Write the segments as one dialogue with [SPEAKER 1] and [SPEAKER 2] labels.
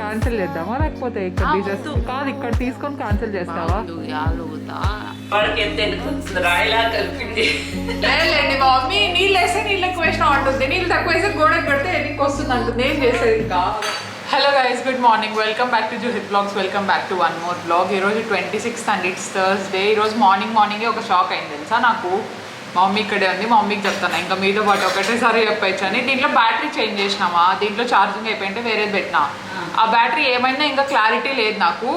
[SPEAKER 1] Cancel చేద్దామా లేకపోతే ఇక్కడ కాదు ఇక్కడ తీసుకొని క్యాన్సిల్ చేస్తావా? లేదండి మమ్మీ నీళ్ళు వేస్తే నీళ్ళు ఎక్కువ వేసినా ఉంటుంది, నీళ్ళు తక్కువ వేస్తే గోడకు కడితే ఎన్నికి వస్తుంది అంటుంది. ఏం చేసేది ఇంకా. Hello guys, good morning, welcome back to Juhith vlogs, welcome back to one more vlog. ఈరోజు 26th అండ్ ఇట్స్ థర్స్డే. ఈరోజు మార్నింగే ఒక షాక్ అయింది తెలుసా నాకు. మా మమ్మీ ఇక్కడే ఉంది, మా మమ్మీకి చెప్తాను ఇంకా మీతో పాటు ఒకటేసారి చెప్పచ్చు అని. దీంట్లో బ్యాటరీ చేంజ్ చేసినామా, దీంట్లో ఛార్జింగ్ అయిపోయింటే వేరేది పెట్టినా. ఆ బ్యాటరీ ఏమైనా ఇంకా క్లారిటీ లేదు నాకు.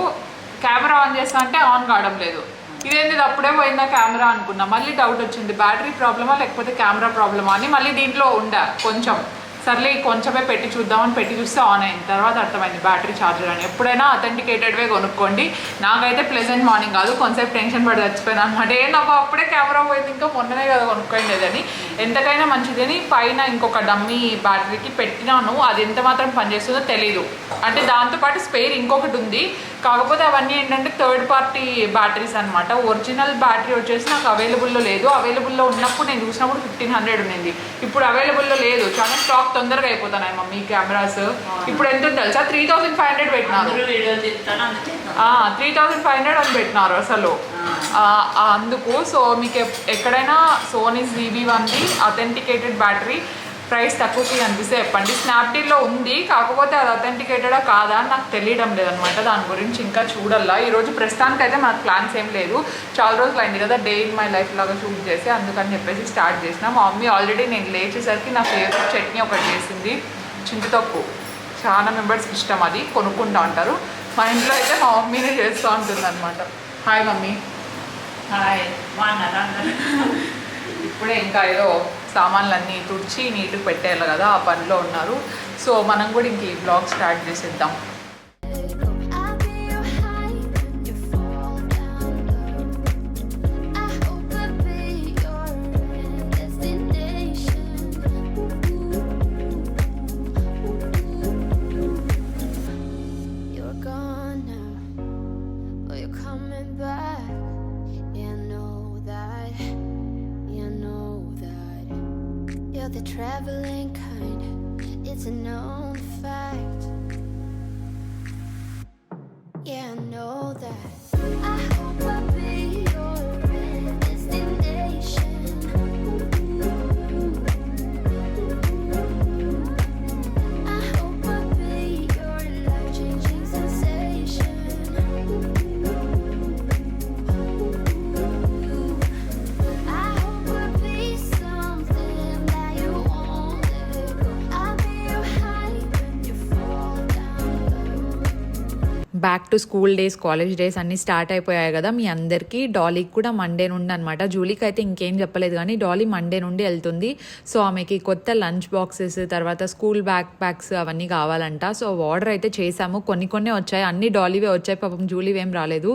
[SPEAKER 1] కెమెరా ఆన్ చేస్తా అంటే ఆన్ కావడం లేదు. ఇదేంటి అప్పుడే పోయిందా కెమెరా అనుకున్నా. మళ్ళీ డౌట్ వచ్చింది బ్యాటరీ ప్రాబ్లమా లేకపోతే కెమెరా ప్రాబ్లమా అని. మళ్ళీ దీంట్లో ఉండా కొంచెం, సర్లే కొంచెమే పెట్టి చూద్దామని పెట్టి చూస్తే ఆన్ అయిన తర్వాత అర్థమైంది బ్యాటరీ ఛార్జర్ అని. ఎప్పుడైనా అథెంటికేటెడ్వే కొనుక్కోండి. నాకైతే ప్లెజెంట్ మార్నింగ్ కాదు, కొంచెంసేపు టెన్షన్ పడి చచ్చిపోయాను అనమాట. నాకు అప్పుడే కెమెరా పోయింది, ఇంకా మొన్ననే కదా కొనుక్కోండి. ఎంతకైనా మంచిది అని పైన ఇంకొక డమ్మీ బ్యాటరీకి పెట్టినాను. అది ఎంత మాత్రం పనిచేస్తుందో తెలీదు. అంటే దాంతోపాటు స్పేర్ ఇంకొకటి ఉంది, కాకపోతే అవన్నీ ఏంటంటే థర్డ్ పార్టీ బ్యాటరీస్ అనమాట. ఒరిజినల్ బ్యాటరీ వచ్చేసి నాకు అవైలబుల్లో లేదు. అవైలబుల్లో ఉన్నప్పుడు నేను చూసినప్పుడు 1500 ఉన్నింది, ఇప్పుడు అవైలబుల్లో లేదు. చాలా స్టాక్ తొందరగా అయిపోతున్నాయి మమ్మీ కెమెరాస్. ఇప్పుడు ఎంత తెలుసా, 3500 పెట్టినారు. 3500 అని పెట్టినారు అసలు అందుకు. సో మీకు ఎక్కడైనా సోనీ ZV-1ది అథెంటికేటెడ్ బ్యాటరీ ప్రైస్ తక్కువకి అనిపిస్తే చెప్పండి. స్నాప్డీల్లో ఉంది, కాకపోతే అది అథెంటికేటెడా కాదా అని నాకు తెలియడం లేదనమాట. దాని గురించి ఇంకా చూడాలా. ఈరోజు ప్రస్తుతానికి అయితే మనకు ప్లాన్స్ ఏం లేదు. చాలా రోజులు అయింది కదా డే ఇన్ మై లైఫ్ లాగా షూట్ చేసి, అందుకని చెప్పేసి స్టార్ట్ చేసిన. మా మమ్మీ ఆల్రెడీ నేను లేచేసరికి నా ఫేవరెట్ చట్నీ ఒకటి చేసింది, చింతతొక్కు. చాలా మెంబర్స్కి ఇష్టం, అది కొనుక్కుంటా ఉంటారు. మా ఇంట్లో అయితే మా మమ్మీనే చేస్తూ ఉంటుంది అనమాట. Hi mummy.
[SPEAKER 2] హాయ్.
[SPEAKER 1] ఇప్పుడే ఇంకా ఏదో సామాన్లన్నీ తుడిచి నీట్గా పెట్టేయాలి కదా, ఆ పనిలో ఉన్నారు. సో మనం కూడా ఇంక ఈ బ్లాగ్ స్టార్ట్ చేసేద్దాం.
[SPEAKER 3] The traveling kind, it's a known fact. Yeah, I know that. I hope I'll be your destination. I hope I'll be your life-changing sensation. I hope I'll be something that you won't let go. I'll be your high when you fall down low.
[SPEAKER 4] Back to school days, college days అన్నీ start అయిపోయాయి కదా మీ అందరికీ. డాలీకి కూడా Monday నుండి అనమాట. జూలీకి అయితే ఇంకేం చెప్పలేదు కానీ డాలీ మండే నుండి వెళ్తుంది. సో ఆమెకి కొత్త లంచ్ బాక్సెస్, తర్వాత స్కూల్ బ్యాక్ ప్యాక్స్ అవన్నీ కావాలంట. సో ఆర్డర్ అయితే చేసాము, కొన్ని వచ్చాయి, అన్ని డాలీవే వచ్చాయి. పాపం జూలీవి ఏం రాలేదు.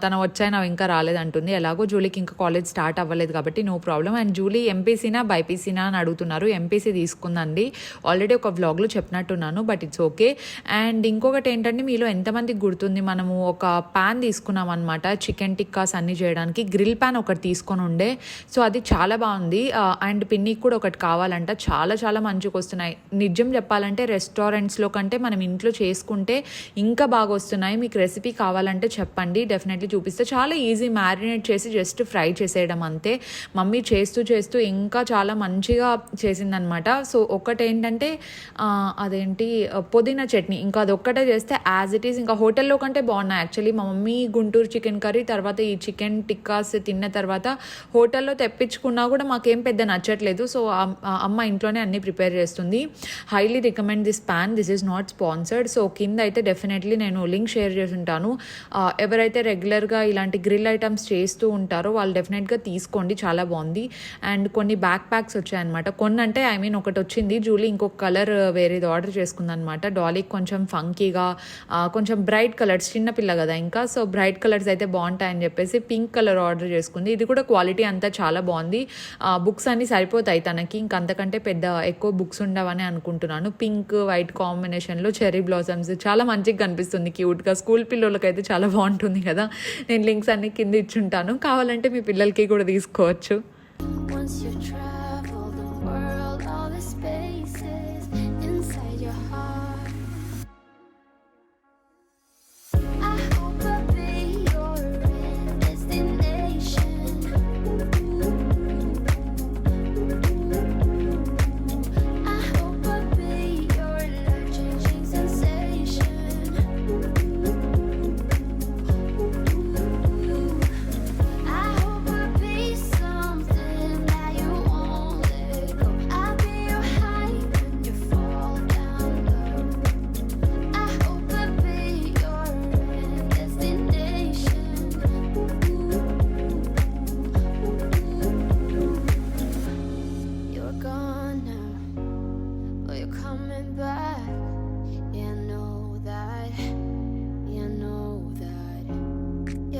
[SPEAKER 4] తన వచ్చాయి, నాకు ఇంకా రాలేదంటుంది. ఎలాగో జూలీకి ఇంకా కాలేజ్ స్టార్ట్ అవ్వలేదు కాబట్టి నో ప్రాబ్లం. అండ్ జూలీ ఎంపీసీనా బైపీసీనా అని అడుగుతున్నారు. ఎంపీసీ తీసుకుందండి, ఆల్రెడీ ఒక వ్లాగ్లో చెప్పినట్టున్నాను, బట్ ఇట్స్ ఓకే. అండ్ ఇంకొకటి ఏంటంటే మీలో ఎంతమంది గుర్తుంది, మనము ఒక ప్యాన్ తీసుకున్నాం అనమాట చికెన్ టిక్కాస్ అన్ని చేయడానికి. గ్రిల్ ప్యాన్ ఒకటి తీసుకొని ఉండే, సో అది చాలా బాగుంది. అండ్ పిన్నికి కూడా ఒకటి కావాలంట. చాలా మంచిగా వస్తున్నాయి. నిజం చెప్పాలంటే రెస్టారెంట్స్లో కంటే మనం ఇంట్లో చేసుకుంటే ఇంకా బాగా వస్తున్నాయి. మీకు రెసిపీ కావాలంటే చెప్పండి, డెఫినెట్లీ చూపిస్తే. చాలా ఈజీ, మ్యారినేట్ చేసి జస్ట్ ఫ్రై చేసేయడం అంతే. మమ్మీ చేస్తూ ఇంకా చాలా మంచిగా చేసిందనమాట. సో ఒకటేంటంటే అదేంటి పుదీనా చట్నీ, ఇంకా అది ఒక్కటే చేస్తే యాజ్ ఇట్ ఈస్ ఇంకా హోటల్లో కంటే బాగున్నాయి యాక్చువల్లీ. మా మమ్మీ గుంటూరు చికెన్ కర్రీ తర్వాత ఈ చికెన్ టిక్కాస్ తిన్న తర్వాత హోటల్లో తెప్పించుకున్నా కూడా మాకేం పెద్ద నచ్చట్లేదు. సో అమ్మ ఇంట్లోనే అన్నీ ప్రిపేర్ చేస్తుంది. Highly recommend this pan. This is not sponsored. So కింద అయితే డెఫినెట్లీ నేను లింక్ షేర్ చేసి ఉంటాను. ఎవరైతే రెగ్యులర్గా ఇలాంటి గ్రిల్ ఐటమ్స్ చేస్తూ ఉంటారో వాళ్ళు డెఫినెట్గా తీసుకోండి, చాలా బాగుంది. అండ్ కొన్ని బ్యాక్ ప్యాక్స్ వచ్చాయన్నమాట. కొన్ని అంటే ఒకటి వచ్చింది, జూలీ ఇంకొక కలర్ వేరేది ఆర్డర్ చేసుకుందనమాట. డాలీకి కొంచెం ఫంకీగా, కొంచెం బ్రైట్ కలర్స్, చిన్నపిల్ల కదా ఇంకా, సో బ్రైట్ కలర్స్ అయితే బాగుంటాయని చెప్పేసి పింక్ కలర్ ఆర్డర్ చేసుకుంది. ఇది కూడా క్వాలిటీ అంతా చాలా బాగుంది. బుక్స్ అన్నీ సరిపోతాయి తనకి, ఇంకంతకంటే పెద్ద ఎక్కువ బుక్స్ ఉండవని అనుకుంటున్నాను. పింక్ వైట్ కాంబినేషన్లో చెర్రీ బ్లాసమ్స్ చాలా మంచిగా కనిపిస్తుంది, క్యూట్గా. స్కూల్ పిల్లలకైతే చాలా బాగుంటుంది కదా. నేను లింక్స్ అన్ని కింద ఇచ్చుంటాను, కావాలంటే మీ పిల్లలకి కూడా తీసుకోవచ్చు.
[SPEAKER 3] Once you travel the world, all the spaces inside your heart.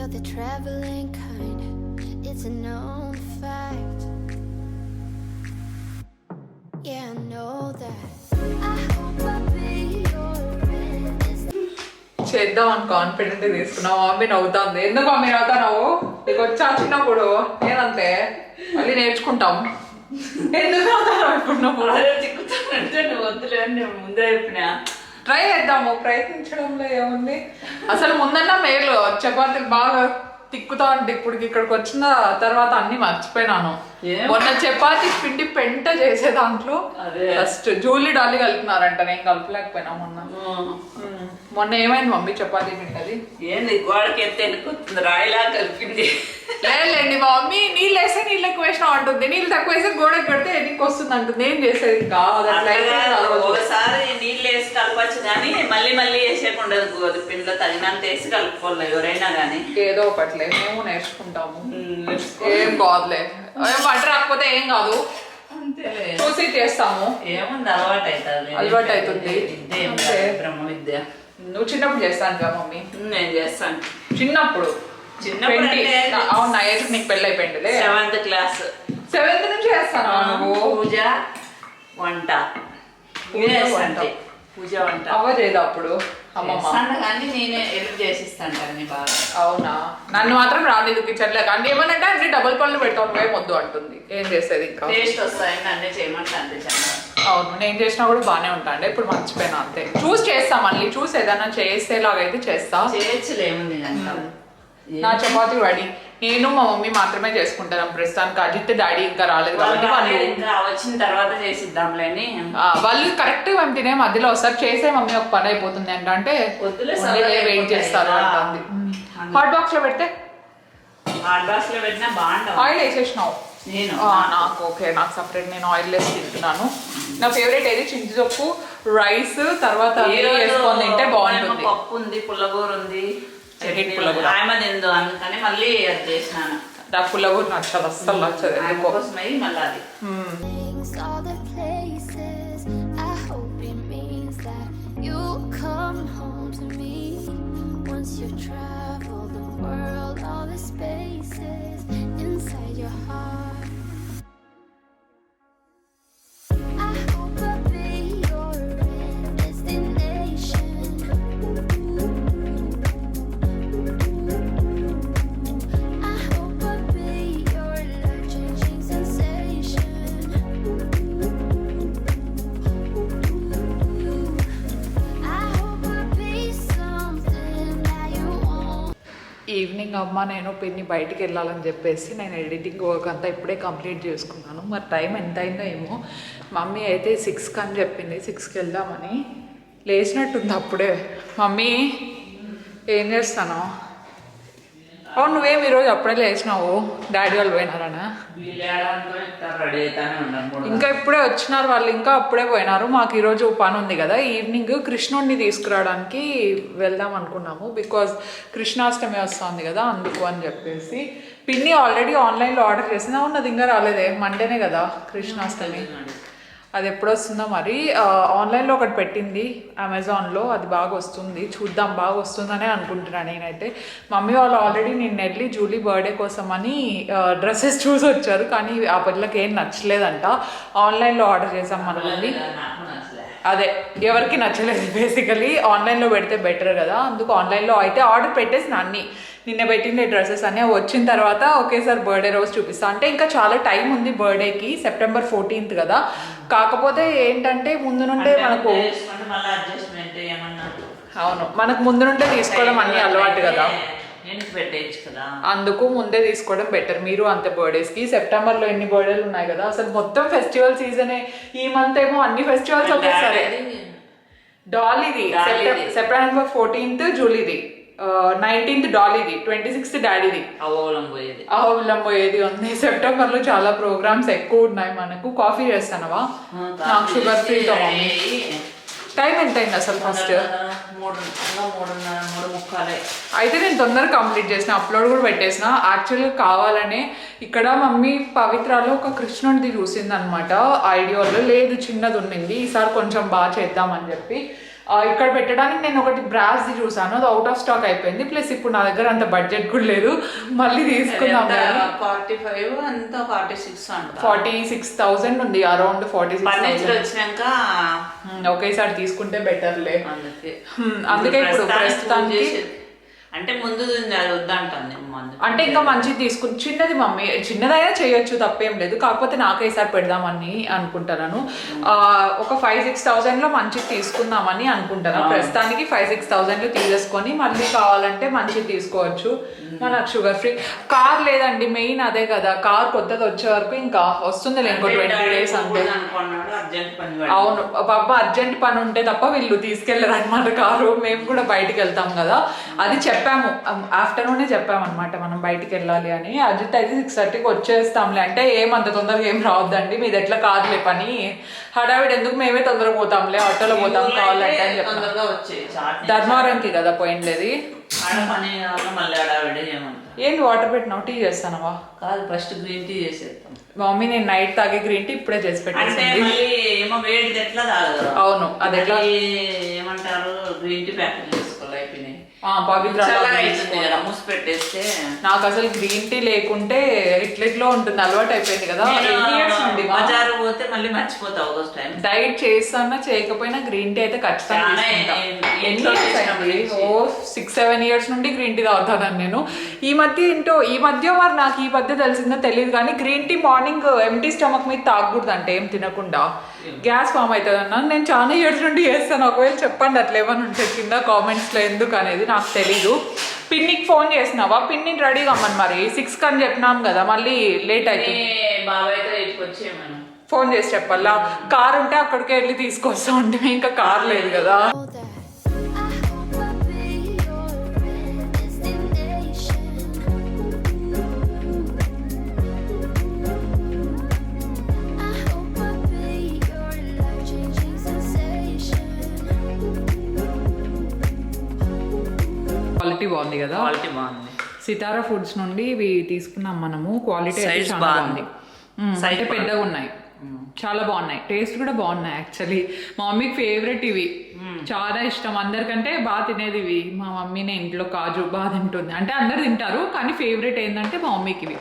[SPEAKER 3] You're the traveling kind, it's a known fact. Yeah, I know that. I hope I'll be your resistance.
[SPEAKER 1] చేద్దాం అని కాన్ఫిడెంట్ తీసుకున్నావు. Mummy నవ్వుతుంది. ఎందుకు mummy నవ్వుతావు? నీకు వచ్చా చిన్నప్పుడు? నేనంతే, మళ్ళీ నేర్చుకుంటాం. ఎందుకు నవ్వుతావు ఇప్పుడు నువ్వు?
[SPEAKER 2] తిక్కుతానంటే నువ్వు వద్దులే అని నేను ముందే చెప్పినా.
[SPEAKER 1] ట్రై చేద్దాము, ప్రయత్నించడంలో ఏముంది. అసలు ముందన్నా మేలు, చపాతీలు బాగా తిక్కుతా అంటే ఇక్కడికి వచ్చిన తర్వాత అన్ని మర్చిపోయినాను. మొన్న చపాతీ పిండి పెంట చేసే దాంట్లో ఫస్ట్ జూలీ డాలి కలిపినారంట, నేను కలపలేకపోయినా మొన్న. మొన్న ఏమైంది మమ్మీ చపాతీ పిండి? అది
[SPEAKER 2] ఏంది గోడకి ఎత్తే ఎన్నుకొస్తుంది, రాయిలా కలిపింది.
[SPEAKER 1] లేదండి మా మమ్మీ నీళ్ళు వేస్తే నీళ్ళు ఎక్కువ వేసినా అంటుంది, నీళ్ళు తక్కువ వేస్తే గోడకు కడితే ఎన్నికి వస్తుంది అంటుంది. ఏం చేసేది కాదు.
[SPEAKER 2] ఒకసారి నీళ్ళు వేసి కలపచ్చు కానీ మళ్ళీ మళ్ళీ వేసేయకుండా గోధుమ పిండిలో తగినంత వేసి కలుపుకోవాలి ఎవరైనా కానీ.
[SPEAKER 1] ఏదో ఒకట్లే, మేము నేర్చుకుంటాము. ఏం కాదులే, వంట రాకపోతే ఏం కాదు, చూసి చేస్తాము.
[SPEAKER 2] ఏముంది, అలవాటు అవుతుంది.
[SPEAKER 1] అలవాటు అవుతుంది.
[SPEAKER 2] బ్రహ్మ విద్య.
[SPEAKER 1] నువ్వు చిన్నప్పుడు చేస్తాను కదా మమ్మీ?
[SPEAKER 2] నేను చేస్తాను
[SPEAKER 1] చిన్నప్పుడు. అవునా, ఏది నీకు పెళ్ళి అయిపోయింది?
[SPEAKER 2] 7th class.
[SPEAKER 1] 7th నుంచి చేస్తాను నువ్వు?
[SPEAKER 2] పూజ వంట పూజ వంట
[SPEAKER 1] అవ్వ చేయదు అప్పుడు అమ్మమ్మ
[SPEAKER 2] కానీ నేనే హెల్ప్ చేసిస్తాను అన్ని బాగా.
[SPEAKER 1] అవునా, నన్ను మాత్రం రాలేదు కిచెన్లో. కానీ ఏమనంటే అన్ని డబుల్ పనులు పెడతాను, ఏం వద్దు అంటుంది. ఏం చేసేది ఇంకా,
[SPEAKER 2] టేస్ట్ వస్తాయని అన్నీ చేయమంటే అంతే చాలా.
[SPEAKER 1] అవును, నేను చేసినా కూడా బాగానే ఉంటాండే, ఇప్పుడు మర్చిపోయినా అంతే. చూసి చేస్తా, మళ్ళీ చూసి ఏదైనా చేసేలాగైతే చేస్తా.
[SPEAKER 2] చేయొచ్చులేముంది అంతా.
[SPEAKER 1] నా చపాతీ రెడీ. నేను మా మమ్మీ మాత్రమే చేసుకుంటాను ప్రస్తుతానికి. అజిత్ డాడీ ఇంకా రాలేదు కాబట్టి వాళ్ళు
[SPEAKER 2] వచ్చిన తర్వాత చేసిద్దాంలేని.
[SPEAKER 1] వాళ్ళు కరెక్ట్ మేము తినే మధ్యలో వస్తారు. చేసే మమ్మీ ఒక పని అయిపోతుంది అంటే వెయిట్ చేస్తారు అంటుంది. హాట్ బాక్స్ లో పెడితే
[SPEAKER 2] హాట్ బాక్స్ లో పెట్టినా బాగుంటుంది.
[SPEAKER 1] ఆయిల్ వేసేసినావు?
[SPEAKER 2] నేను
[SPEAKER 1] నాకు ఓకే, నాకు సపరేట్, నేను ఆయిల్ వేసి తింటున్నాను. నా ఫేవరెట్ ఏది చింతపప్పు రైస్, తర్వాత వేసుకొని తింటే బాగుంటుంది.
[SPEAKER 2] పప్పు ఉంది, పుల్లగూర ఉంది, ఆమెదిందో అందుకని మళ్ళీ అది చేసినాను.
[SPEAKER 1] నాకు పుల్లగూర నచ్చదు, అస్సలు నచ్చదు.
[SPEAKER 2] అందుకోసమై మళ్ళీ అది
[SPEAKER 3] All the places, I hope it means that you'll come home to me. Once you've traveled the world, all the spaces inside your heart. I hope I'll be your destination. I hope I'll be your life-changing sensation. I hope I'll be something that you want.
[SPEAKER 1] Evening అమ్మ నేను పిన్ని బయటికి వెళ్ళాలని చెప్పేసి నేను editing work అంతా ఇప్పుడే complete చేసుకున్నాను. మరి టైం ఎంత అయిందో ఏమో. మమ్మీ అయితే 6కి అని చెప్పింది, 6కి వెళ్దామని. లేచినట్టుంది అప్పుడే. మమ్మీ ఏం చేస్తాను? అవును, నువ్వేమి ఈరోజు అప్పుడే లేచినావు? డాడీ వాళ్ళు పోయినారనా?
[SPEAKER 2] రెడీ అవుతానే ఉన్నాను.
[SPEAKER 1] ఇంకా ఇప్పుడే వచ్చినారు వాళ్ళు, ఇంకా అప్పుడే పోయినారు. మాకు ఈరోజు పని ఉంది కదా, ఈవినింగ్ కృష్ణుడిని తీసుకురావడానికి వెళ్దాం అనుకున్నాము. బికాజ్ కృష్ణాష్టమి వస్తుంది కదా, అందుకు అని చెప్పేసి. పిన్ని ఆల్రెడీ ఆన్లైన్లో ఆర్డర్ చేసింది. అవును, అది ఇంకా రాలేదే, మండేనే కదా కృష్ణాష్టమి. అది ఎప్పుడు వస్తుందో మరి. ఆన్లైన్లో ఒకటి పెట్టింది అమెజాన్లో, అది బాగా వస్తుంది, చూద్దాం. బాగా వస్తుందనే అనుకుంటున్నాను నేనైతే. మమ్మీ వాళ్ళు ఆల్రెడీ నేను వెళ్ళి జూలీ బర్త్డే కోసం అని డ్రెస్సెస్ చూసి వచ్చారు, కానీ ఆ పిల్లలకి ఏం నచ్చలేదంట. ఆన్లైన్లో ఆర్డర్ చేసాం అనుకుంది. అదే ఎవరికి నచ్చలేదు. బేసికలీ ఆన్లైన్లో పెడితే బెటర్ కదా, అందుకు ఆన్లైన్లో అయితే ఆర్డర్ పెట్టేసిన అన్నీ. నిన్న పెట్టిండే డ్రెస్సెస్ అన్నీ వచ్చిన తర్వాత ఒకేసారి బర్త్డే రోజు చూపిస్తా. అంటే ఇంకా చాలా టైం ఉంది బర్త్డేకి, September 14th కదా. కాకపోతే ఏంటంటే ముందు నుండే మనకు, అవును, మనకు ముందు నుండే తీసుకోవడం అన్ని అలవాటు కదా, అందుకు ముందే తీసుకోవడం బెటర్. మీరు అంతే బర్త్డేస్కి. సెప్టెంబర్లో ఎన్ని బర్త్డేలు ఉన్నాయి కదా, అసలు మొత్తం ఫెస్టివల్ సీజనే. ఈ మంత్ ఏమో అన్ని ఫెస్టివల్స్ ఒకేసారి. డాలీది September 14th జూలీది, 19th డాలీది, 26th డాడీది. Ahobilam పోయేది ఉంది. సెప్టెంబర్లో చాలా ప్రోగ్రామ్స్ ఎక్కువ ఉన్నాయి మనకు. కాఫీ చేస్తానవా? నాకు షుగర్ ఫ్రీతో. టైం ఎంత అయింది అసలు? ఫస్ట్
[SPEAKER 2] 3:30
[SPEAKER 1] అయితే నేను తొందరగా కంప్లీట్ చేసిన, అప్లోడ్ కూడా పెట్టేసిన. యాక్చువల్గా కావాలనే ఇక్కడ మమ్మీ పవిత్రాలో ఒక కృష్ణుడిది చూసింది అనమాట. ఐడియాలో లేదు, చిన్నది ఉండింది. ఈసారి కొంచెం బాగా చేద్దామని చెప్పి ఇక్కడ పెట్టడానికి నేను ఒకటి బ్రాస్ది చూసాను, అది అవుట్ ఆఫ్ స్టాక్ అయిపోయింది. ప్లస్ ఇప్పుడు నా దగ్గర అంత బడ్జెట్ కూడా లేదు, మళ్ళీ తీసుకుందాం.
[SPEAKER 2] 45 అంతా 46 అంట.
[SPEAKER 1] 46,000 ఉంది, అరౌండ్ 46,000
[SPEAKER 2] వచ్చినాక
[SPEAKER 1] ఒకేసారి తీసుకుంటే బెటర్లే.
[SPEAKER 2] అందుకే
[SPEAKER 1] ఇప్పుడు ప్రస్తుతానికి
[SPEAKER 2] అంటే ముందు వద్దంటాను.
[SPEAKER 1] అంటే ఇంకా మంచిది తీసుకుని, చిన్నది మమ్మీ, చిన్నదైనా చేయొచ్చు, తప్పేం లేదు. కాకపోతే నాకే ఈసారి పెడదామని అనుకుంటున్నాను. ఒక 5-6,000 లో మంచిది తీసుకుందామని అనుకుంటున్నాను. ప్రస్తుతానికి 5-6,000 తీసేసుకొని మళ్ళీ కావాలంటే మంచిది తీసుకోవచ్చు. మనకు షుగర్ ఫ్రీ. కార్ లేదండి, మెయిన్ అదే కదా. కార్ కొత్తది వచ్చే వరకు ఇంకా వస్తుంది, ఇంకో 20 days అంతే. అవును బాబా, అర్జెంట్ పని ఉంటే తప్ప వీళ్ళు తీసుకెళ్లరు అనమాట కారు. మేము కూడా బయటికి వెళ్తాం కదా, అది చెప్పాము, ఆఫ్టర్నూనే చెప్పాము అనమాట మనం బయటికి వెళ్ళాలి అని. అజిత్ అయితే 6:30కి వచ్చేస్తాంలే అంటే, ఏమంత తొందరగా ఏం రావద్దండి, మీది ఎట్లా కార్లే పని, హడావిడి ఎందుకు, మేమే తొందరగా పోతాంలే, ఆటోలో పోతాం కావాలంటే అని చెప్పాను. ధర్మవరంకి కదా పోయిండేది. ఏంటి వాటర్ పెట్టినావు, టీ చేస్తానవా?
[SPEAKER 2] కాదు, ఫస్ట్ గ్రీన్ టీ చేసేస్తాం.
[SPEAKER 1] మమ్మీ నేను నైట్ తాగే గ్రీన్ టీ ఇప్పుడే చేసి పెట్టేసింది. అవును, అది ఎట్లా
[SPEAKER 2] ఏమంటారు, గ్రీన్ టీ ప్యాకెట్ చేసుకోవాలి, అయిపోయినాయి. మూసి పెట్టేస్తే
[SPEAKER 1] నాకు అసలు గ్రీన్ టీ లేకుంటే ఇట్లెట్లో ఉంటుంది, అలవాటు అయిపోయింది కదా.
[SPEAKER 2] బజారు పోతే మళ్ళీ మర్చిపోతావు.
[SPEAKER 1] డైట్ చేస్తానా చేయకపోయినా గ్రీన్ టీ అయితే ఖచ్చితంగా. 6-7 years నుండి గ్రీన్ టీ తాగుతాను నేను. ఈ మధ్య మరి నాకు ఈ మధ్య తెలిసిందో తెలియదు కానీ, green tea morning empty stomach మీద తాగకూడదు అంటే, ఏం తినకుండా గ్యాస్ ఫామ్ అవుతుంది అన్నాను. నేను చాలా ఇయర్స్ నుండి చేస్తాను. ఒకవేళ చెప్పండి అట్లా ఏమైనా ఉంటే కింద కామెంట్స్లో, ఎందుకు అనేది నాకు తెలీదు. పిన్నికి ఫోన్ చేసినావా? పిన్ని రెడీగా అమ్మని, మరి 6 అని చెప్పినాం కదా, మళ్ళీ లేట్ అవుతుంది. ఫోన్ చేసి చెప్పాలా? కార్ ఉంటే అక్కడికి వెళ్ళి తీసుకొస్తా ఉంటే, ఇంకా కార్ లేదు కదా. క్వాలిటీ బాగుంది కదా,
[SPEAKER 2] క్వాలిటీ బాగుంది.
[SPEAKER 1] సితారా ఫుడ్స్ నుండి ఇవి తీసుకున్నాం మనము. క్వాలిటీ అయితే చాలా బాగుంది, అంటే పెద్దగా ఉన్నాయి, చాలా బాగున్నాయి, టేస్ట్ కూడా బాగున్నాయి. యాక్చువల్లీ మా మమ్మీకి ఫేవరెట్ ఇవి, చాలా ఇష్టం. అందరికంటే బాగా తినేది ఇవి. మా మమ్మీనే ఇంట్లో కాజు బాగా తింటుంది, అంటే అందరు తింటారు కానీ ఫేవరెట్ ఏంటంటే మా మమ్మీకి ఇవి.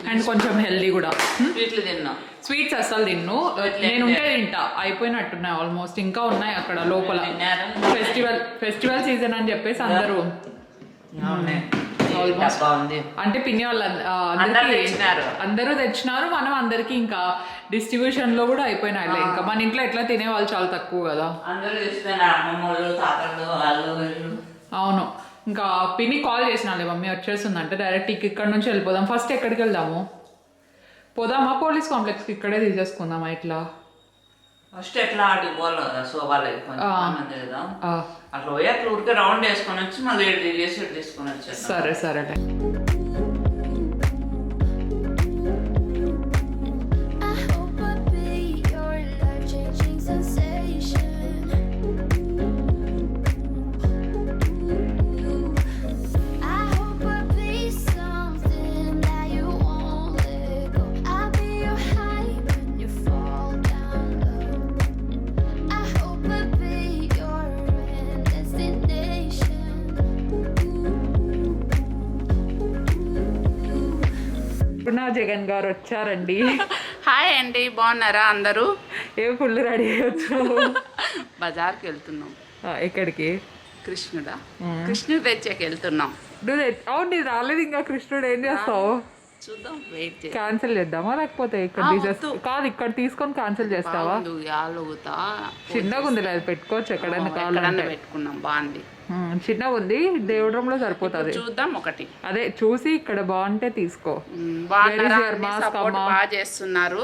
[SPEAKER 1] అండ్ కొంచెం హెల్దీ కూడా.
[SPEAKER 2] స్వీట్లు తిన్నా,
[SPEAKER 1] స్వీట్స్ అస్సలు తిన్ను, నేను ఉంటే తింటా. అయిపోయినట్టున్నాయి ఆల్మోస్ట్, ఇంకా ఉన్నాయి అక్కడ లోపల. ఫెస్టివల్ సీజన్ అని చెప్పేసి అందరూ అంటే పిన్ని వాళ్ళు అందరూ తెచ్చినారు. మనం అందరికి ఇంకా డిస్ట్రిబ్యూషన్ లో కూడా అయిపోయినాయి. ఇంకా మన ఇంట్లో ఎట్లా తినే వాళ్ళు చాలా తక్కువ కదా. అవును, ఇంకా పిన్ని కాల్ చేసినాలే, మమ్మీ వచ్చేస్తుందంటే డైరెక్ట్ ఇక్కడ నుంచి వెళ్ళిపోదాం. ఫస్ట్ ఎక్కడికి వెళ్దాము? పోదామా పోలీస్ కాంప్లెక్స్కి? ఇక్కడే తీసేసుకుందామా ఇట్లా?
[SPEAKER 2] ఫస్ట్ ఎట్లా ఆడికి పోవాలి కదా, శోభాలకి కదా, అట్లా పోయి అట్లా ఊరికే రౌండ్ వేసుకొని వచ్చి మళ్ళీ తీసుకొని వచ్చి.
[SPEAKER 1] సరే సరే. జగన్ గారు వచ్చారండి.
[SPEAKER 2] హాయ్ అండి, బాగున్నారా అందరూ?
[SPEAKER 1] ఏ ఫుల్ రెడీ అయ్యొచ్చు.
[SPEAKER 2] బజార్కి వెళ్తున్నాం.
[SPEAKER 1] ఎక్కడికి?
[SPEAKER 2] కృష్ణుడు తెచ్చాక వెళ్తున్నాం.
[SPEAKER 1] అవును, నేను రాలేదు ఇంకా. కృష్ణుడు ఏం చేస్తావు?
[SPEAKER 2] చూద్దాం, వెయిట్ చేద్దాం.
[SPEAKER 1] క్యాన్సిల్ చేద్దామా లేకపోతే ఇక్కడ కాదు, ఇక్కడ తీసుకొని క్యాన్సిల్ చేస్తావా? చిన్నగా ఉంది, లేదు పెట్టుకోవచ్చు ఎక్కడైనా కావాలంటే.
[SPEAKER 2] పెట్టుకున్నాం, బాగుంది,
[SPEAKER 1] చిన్నగా ఉంది, దేవుడి రూమ్ లో సరిపోతుంది.
[SPEAKER 2] చూద్దాం ఒకటి,
[SPEAKER 1] అదే చూసి ఇక్కడ బాగుంటే తీసుకో.
[SPEAKER 2] బాగా చేస్తున్నారు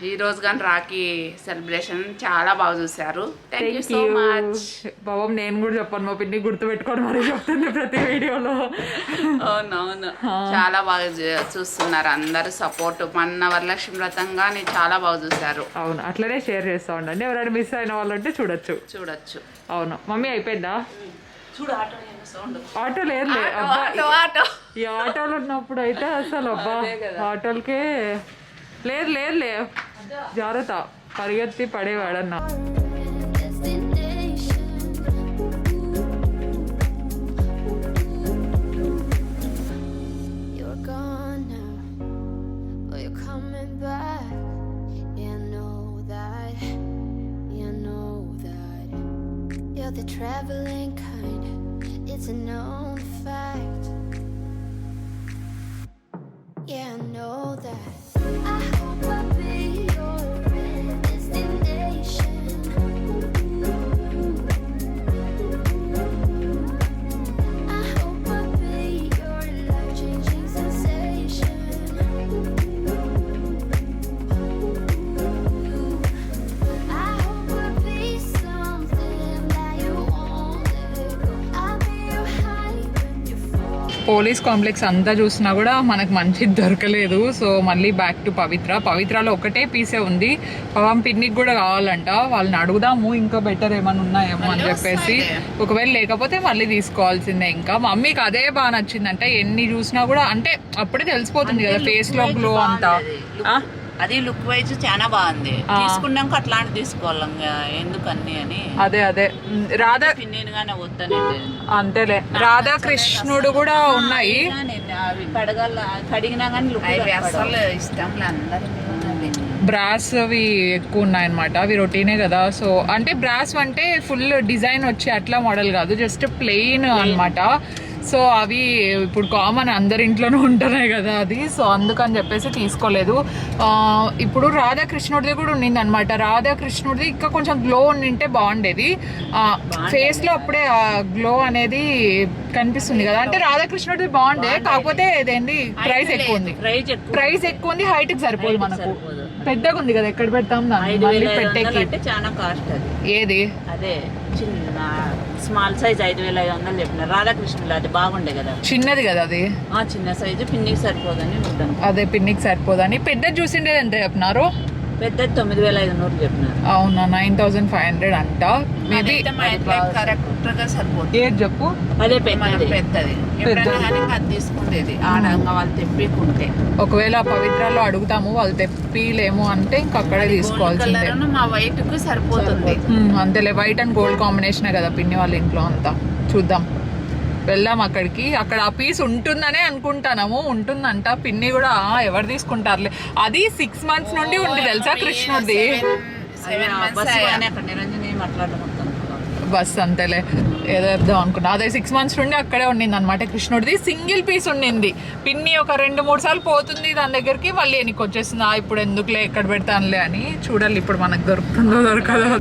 [SPEAKER 2] ఈ రోజు కానీ రాఖీ సెలబ్రేషన్ చాలా బాగా చూసారు. Thank you so much.
[SPEAKER 1] బాబా నేను కూడా చెప్పాను, మా పిన్ని గుర్తు పెట్టుకోండి మరి చెప్తుంది ప్రతి వీడియోలో.
[SPEAKER 2] అవునవును, చాలా బాగా చూస్తున్నారు అందరు. సపోర్ట్ మన వరలక్ష్మి వ్రతం కానీ చాలా బాగా చూసారు.
[SPEAKER 1] అవును, అట్లనే షేర్ చేస్తూ ఉండండి. ఎవరైనా మిస్ అయిన వాళ్ళు అంటే చూడొచ్చు. అవును, మమ్మీ అయిపోయిందా?
[SPEAKER 2] చూడు ఆటో సౌండ్.
[SPEAKER 1] ఆటో లేదు, ఈ ఆటోలు ఉన్నప్పుడు అయితే అసలు అబ్బా ఆటోలకే లేదు జాగ్రత్త, పరిగెత్తి పడేవాడన్నా.
[SPEAKER 3] it's a known fact. Yeah, I know that. I hope I'll be your destination. I hope I'll be your life-changing sensation. I hope I'll be something that you won't let go. I'll be your high when you fall.
[SPEAKER 1] Police complex అంతా చూసినా కూడా మనకు మంచిది దొరకలేదు. So మళ్ళీ back to పవిత్రలో ఒకటే పీసే ఉంది. పాపం పిన్నికి కూడా కావాలంట. వాళ్ళని అడుగుదాము ఇంకా బెటర్ ఏమైనా ఉన్నాయేమో అని చెప్పేసి. ఒకవేళ లేకపోతే మళ్ళీ తీసుకోవాల్సిందే. ఇంకా మమ్మీకి అదే బాగా నచ్చిందంట. ఎన్ని చూసినా కూడా అంటే అప్పుడే తెలిసిపోతుంది కదా ఫేస్ లో గ్లో అంతా.
[SPEAKER 2] అది లుక్ వైజ్ చాలా బాగుంది. తీసుకున్నాక అట్లాంటి తీసుకోవాలి ఎందుకని అని.
[SPEAKER 1] అదే రాధా
[SPEAKER 2] పిన్నిగానే వద్దని
[SPEAKER 1] అంతేలే. రాధాకృష్ణుడు కూడా ఉన్నాయి.
[SPEAKER 2] అవి కడిగినా కానీ లుక్ అసలు ఇష్టంలే అందరికి.
[SPEAKER 1] బ్రాస్ అవి ఎక్కువ ఉన్నాయన్నమాట. అవి రొటీనే కదా. సో అంటే బ్రాస్ అంటే ఫుల్ డిజైన్ వచ్చి అట్లా మోడల్ కాదు, జస్ట్ ప్లెయిన్ అన్నమాట. సో అవి ఇప్పుడు కామన్ అందరి ఇంట్లోనూ ఉంటున్నాయి కదా అది. సో అందుకని చెప్పేసి తీసుకోలేదు. ఇప్పుడు రాధాకృష్ణుడిది కూడా ఉండింది అనమాట. రాధాకృష్ణుడిది ఇంకా కొంచెం గ్లో ఉండింటే బాగుండేది. ఫేస్లో అప్పుడే గ్లో అనేది కనిపిస్తుంది కదా. అంటే రాధాకృష్ణుడిది బాగుండే, కాకపోతే ఇదేంటి ప్రైస్ ఎక్కువ ఉంది. ప్రైస్ ఎక్కువ ఉంది, హైట్కి సరిపోదు. మనకు పెద్దగా ఉంది కదా, ఎక్కడ పెడతాం దాన్ని పెట్టేకి.
[SPEAKER 2] చాలా కాస్ట్ అది.
[SPEAKER 1] ఏది
[SPEAKER 2] అదే చిన్న స్మాల్ సైజ్ 5,500 చెప్పినారు. రాధాకృష్ణులు అది బాగుండే కదా,
[SPEAKER 1] చిన్నది కదా అది.
[SPEAKER 2] చిన్న సైజు పిన్నికి సరిపోదని ఉంటాను.
[SPEAKER 1] అదే పిన్నికి సరిపోదని. పెద్దది చూసిండేది ఎంత చెప్పినారు?
[SPEAKER 2] పెద్దది 9,500 చెప్పినారు.
[SPEAKER 1] అవునా, 9,500 అంట. మేబీ
[SPEAKER 2] కరెక్ట్ గా సరిపోతుంది.
[SPEAKER 1] ఏది చెప్పు.
[SPEAKER 2] అదే పెద్దది తీసుకుండేది ఆడంగా వాళ్ళు తెప్పికుంటే.
[SPEAKER 1] ఒకవేళ పవిత్రలో అడుగుతాము, వాళ్ళు తెప్పిలేము అంటే ఇంక అక్కడే తీసుకోవాల్సిందే.
[SPEAKER 2] మా వైట్ కు సరిపోతుంది.
[SPEAKER 1] అంతేలే, వైట్ అండ్ గోల్డ్ కాంబినేషనే కదా పిన్ని వాళ్ళ ఇంట్లో అంతా. చూద్దాం, వెళ్దాం అక్కడికి. అక్కడ ఆ పీస్ ఉంటుందనే అనుకుంటాము. ఉంటుందంట. పిన్ని కూడా ఎవరు తీసుకుంటారులే. అది 6 months నుండి ఉంది తెలుసా కృష్ణుడిది. బస్ అంతేలే, ఏదో చెప్దాం అనుకున్నా. అదే 6 months నుండి అక్కడే ఉండింది అనమాట కృష్ణుడిది. సింగిల్ పీస్ ఉండింది. పిన్ని ఒక 2-3 సార్లు పోతుంది దాని దగ్గరికి, మళ్ళీ ఎనికి వచ్చేసింది. ఇప్పుడు ఎందుకులే ఎక్కడ పెడతానులే అని. చూడాలి ఇప్పుడు మనకు దొరుకుతుందో దొరకదో.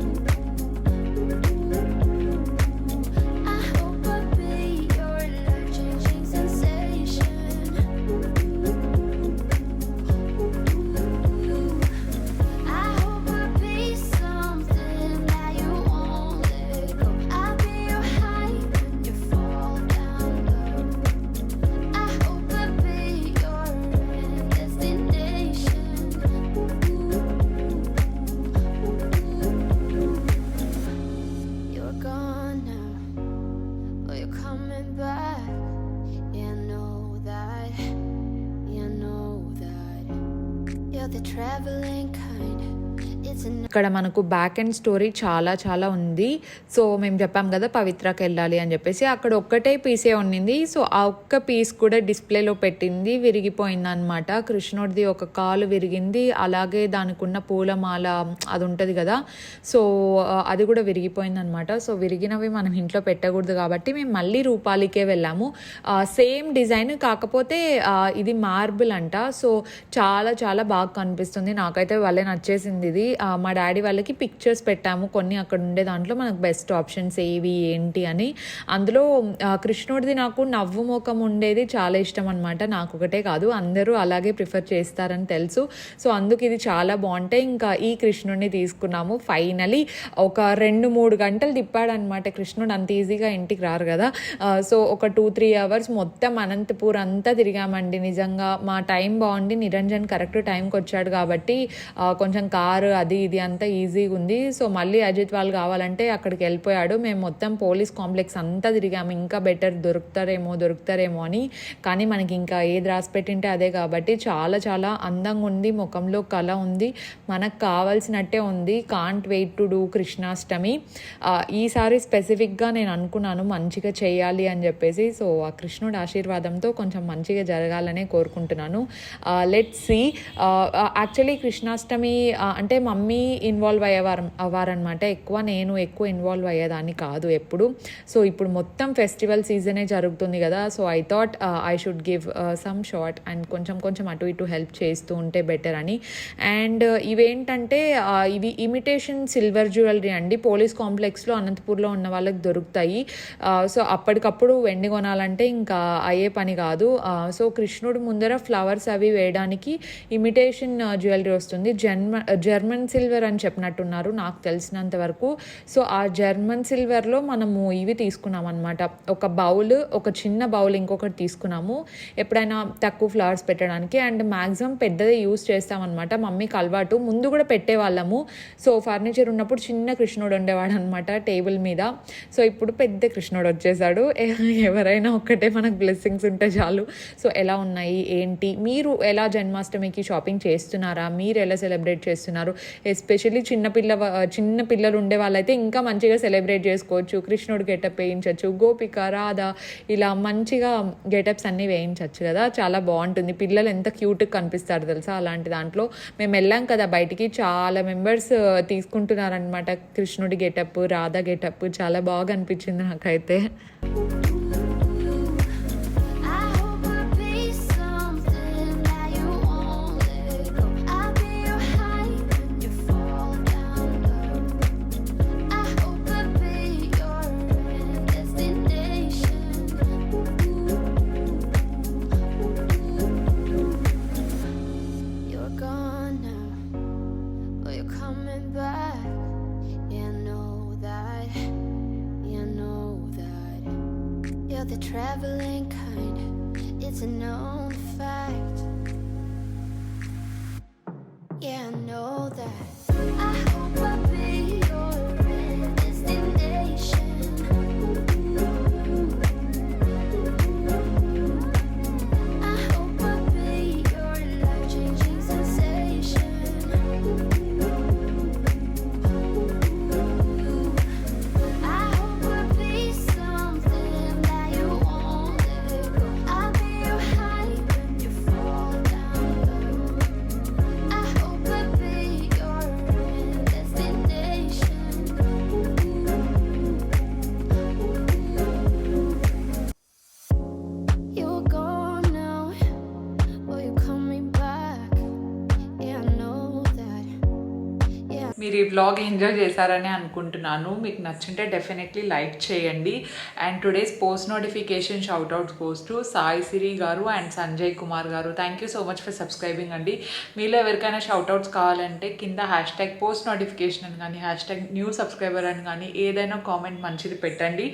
[SPEAKER 1] ఇక్కడ మనకు బ్యాక్ అండ్ స్టోరీ చాలా ఉంది. సో మేము చెప్పాం కదా పవిత్రకి వెళ్ళాలి అని చెప్పేసి. అక్కడ ఒక్కటే పీసే ఉండింది. సో ఆ ఒక్క పీస్ కూడా డిస్ప్లేలో పెట్టింది, విరిగిపోయింది అనమాట. కృష్ణుడిది ఒక కాలు విరిగింది, అలాగే దానికి ఉన్న పూలమాల అది ఉంటుంది కదా, సో అది కూడా విరిగిపోయింది అనమాట. సో విరిగినవి మనం ఇంట్లో పెట్టకూడదు కాబట్టి మేము మళ్ళీ రూపాలికే వెళ్ళాము. సేమ్ డిజైన్, కాకపోతే ఇది మార్బుల్ అంట. సో చాలా బాగా కనిపిస్తుంది. నాకైతే వాళ్ళే నచ్చేసింది ఇది. మా డాడీ వాళ్ళకి పిక్చర్స్ పెట్టాము కొన్ని, అక్కడ ఉండే దాంట్లో మనకు బెస్ట్ ఆప్షన్స్ ఏవి ఏంటి అని. అందులో కృష్ణుడిది నాకు నవ్వు ముఖం ఉండేది చాలా ఇష్టం అనమాట. నాకు ఒకటే కాదు, అందరూ అలాగే ప్రిఫర్ చేస్తారని తెలుసు. సో అందుకు ఇది చాలా బాగుంటాయి. ఇంకా ఈ కృష్ణుడిని తీసుకున్నాము. ఫైనలీ ఒక 2-3 గంటలు తిప్పాడనమాట కృష్ణుడు. అంత ఈజీగా ఇంటికి రారు కదా. సో ఒక 2-3 hours మొత్తం అనంతపూర్ అంతా తిరిగామండి. నిజంగా మా టైం బాగుండి, నిరంజన్ కరెక్ట్ టైంకి వచ్చాడు కాబట్టి కొంచెం కారు అది ఇది అంతా ఈజీగా ఉంది. సో మళ్ళీ అజిత్ వాళ్ళు కావాలంటే అక్కడికి వెళ్ళిపోయాడు. మేము మొత్తం పోలీస్ కాంప్లెక్స్ అంతా తిరిగాము, ఇంకా బెటర్ దొరుకుతారేమో అని. కానీ మనకి ఇంకా ఏది రాసి పెట్టింటే అదే కాబట్టి చాలా అందంగా ఉంది. ముఖంలో కళ ఉంది, మనకు కావాల్సినట్టే ఉంది. Can't wait to do Krishnashtami. ఈసారి స్పెసిఫిక్గా నేను అనుకున్నాను మంచిగా చేయాలి అని చెప్పేసి. సో ఆ కృష్ణుడి ఆశీర్వాదంతో కొంచెం మంచిగా జరగాలనే కోరుకుంటున్నాను. Let's see. యాక్చువల్లీ కృష్ణాష్టమి అంటే మమ్మీ
[SPEAKER 4] మమ్మీ ఇన్వాల్వ్ అవ్వారనమాట ఎక్కువ. నేను ఎక్కువ ఇన్వాల్వ్ అయ్యేదాన్ని కాదు ఎప్పుడు. సో ఇప్పుడు మొత్తం ఫెస్టివల్ సీజనే జరుగుతుంది కదా, so I thought I should give some short and కొంచెం అటు ఇటు హెల్ప్ చేస్తూ ఉంటే బెటర్ అని. అండ్ ఇవేంటంటే ఇవి ఇమిటేషన్ సిల్వర్ జ్యువెలరీ అండి. పోలీస్ కాంప్లెక్స్లో అనంతపూర్లో ఉన్న వాళ్ళకి దొరుకుతాయి. సో అప్పటికప్పుడు వెండి కొనాలంటే ఇంకా అయ్యే పని కాదు. సో కృష్ణుడు ముందర ఫ్లవర్స్ అవి వేయడానికి ఇమిటేషన్ జ్యువెలరీ వస్తుంది. జర్మన్ సిల్వర్ అని చెప్పినట్టున్నారు నాకు తెలిసినంత వరకు. సో ఆ జర్మన్ సిల్వర్లో మనము ఇవి తీసుకున్నాం అనమాట. ఒక బౌల్, ఒక చిన్న బౌల్ ఇంకొకటి తీసుకున్నాము ఎప్పుడైనా తక్కువ ఫ్లవర్స్ పెట్టడానికి. అండ్ మ్యాక్సిమం పెద్దదే యూస్ చేస్తామన్నమాట. మమ్మీకి అలవాటు, ముందు కూడా పెట్టేవాళ్ళము. సో ఫర్నిచర్ ఉన్నప్పుడు చిన్న కృష్ణుడు ఉండేవాడు అనమాట టేబుల్ మీద. సో ఇప్పుడు పెద్ద కృష్ణుడు వచ్చేసాడు. ఎవరైనా ఒక్కటే మనకు బ్లెస్సింగ్స్ ఉంటే చాలు. సో ఎలా ఉన్నాయి ఏంటి, మీరు ఎలా జన్మాష్టమికి షాపింగ్ చేస్తున్నారా, మీరు ఎలా సెలబ్రేట్ చేస్తున్నారు? ఎస్పెషల్లీ చిన్న పిల్లలు ఉండే వాళ్ళైతే ఇంకా మంచిగా సెలబ్రేట్ చేసుకోవచ్చు. కృష్ణుడు గెటప్ వేయించవచ్చు, గోపిక, రాధ ఇలా మంచిగా గెటప్స్ అన్నీ వేయించవచ్చు కదా, చాలా బాగుంటుంది. పిల్లలు ఎంత క్యూట్గా కనిపిస్తారు తెలుసా. అలాంటి దాంట్లో మేము వెళ్ళాం కదా బయటికి, చాలా మెంబర్స్ తీసుకుంటున్నారనమాట కృష్ణుడి గెటప్, రాధా గెటప్. చాలా బాగా అనిపించింది నాకైతే.
[SPEAKER 3] The traveling kind, it's a known fact. Yeah, I know that. I hope I'll be your destination. I hope I'll be your life-changing sensation. I hope I'll be something that you won't let go. I'll be your high when you fall down low. I hope I'll be your destination. You're gone now, will you coming back? Yeah, I know that. Yeah.
[SPEAKER 1] మీరు ఈ vlog enjoy చేశారని అనుకుంటున్నాను. మీకు నచ్చుంటే definitely like చేయండి. And today's post notification shoutouts goes to Sai Siri గారు and Sanjay Kumar గారు. Thank you so much for subscribing అండి. మీలో ఎవరికైనా షౌట్అవుట్స్ కావాలంటే కింద హ్యాష్ట్యాగ్ పోస్ట్ నోటిఫికేషన్ అని కానీ హ్యాష్ట్యాగ్ న్యూ సబ్స్క్రైబర్ అని కానీ ఏదైనా కామెంట్ మంచిది పెట్టండి.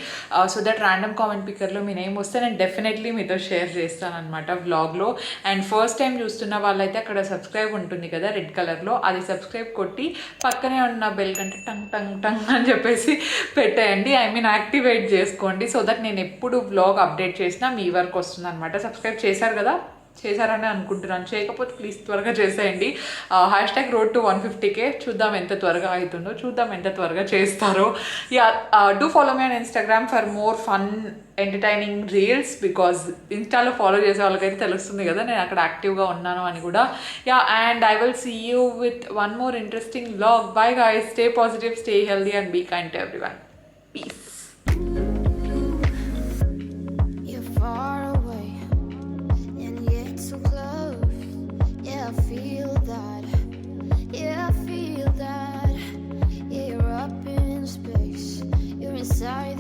[SPEAKER 1] సో దట్ ర్యాండమ్ కామెంట్ పిక్కర్లో మీ నేమ్ వస్తే నేను డెఫినెట్లీ మీతో షేర్ చేస్తాను అనమాట వ్లాగ్లో. అండ్ ఫస్ట్ టైం చూస్తున్న వాళ్ళైతే అక్కడ సబ్స్క్రైబ్ ఉంటుంది కదా రెడ్ కలర్లో, అది సబ్స్క్రైబ్ కొట్టి పక్కనే ఉన్న బెల్ కంటే టంగ్ టంగ్ టంగ్ అని చెప్పేసి పెట్టేయండి. ఐ మీన్ యాక్టివేట్ చేసుకోండి. సో దట్ నేను ఎప్పుడు వ్లాగ్ అప్డేట్ చేసినా మీ వరకు వస్తుంది అనమాట. సబ్స్క్రైబ్ చేశారు కదా, చేశారని అనుకుంటున్నాను. చేయకపోతే ప్లీజ్ త్వరగా చేసేయండి. Hashtag road to 150K. చూద్దాం ఎంత త్వరగా అవుతుందో, చూద్దాం ఎంత త్వరగా చేస్తారో. Yeah, do follow me on Instagram for more fun entertaining reels, because ఇన్స్టాలో ఫాలో చేసే వాళ్ళకైతే తెలుస్తుంది కదా నేను అక్కడ యాక్టివ్గా ఉన్నాను అని కూడా. Yeah, and I will see you with one more interesting vlog. Bye guys, stay positive, stay healthy and be kind to everyone. Peace.
[SPEAKER 3] You're far away and yet so close. Yeah, I feel that. Yeah, I feel that. Yeah, you're up in space. You're inside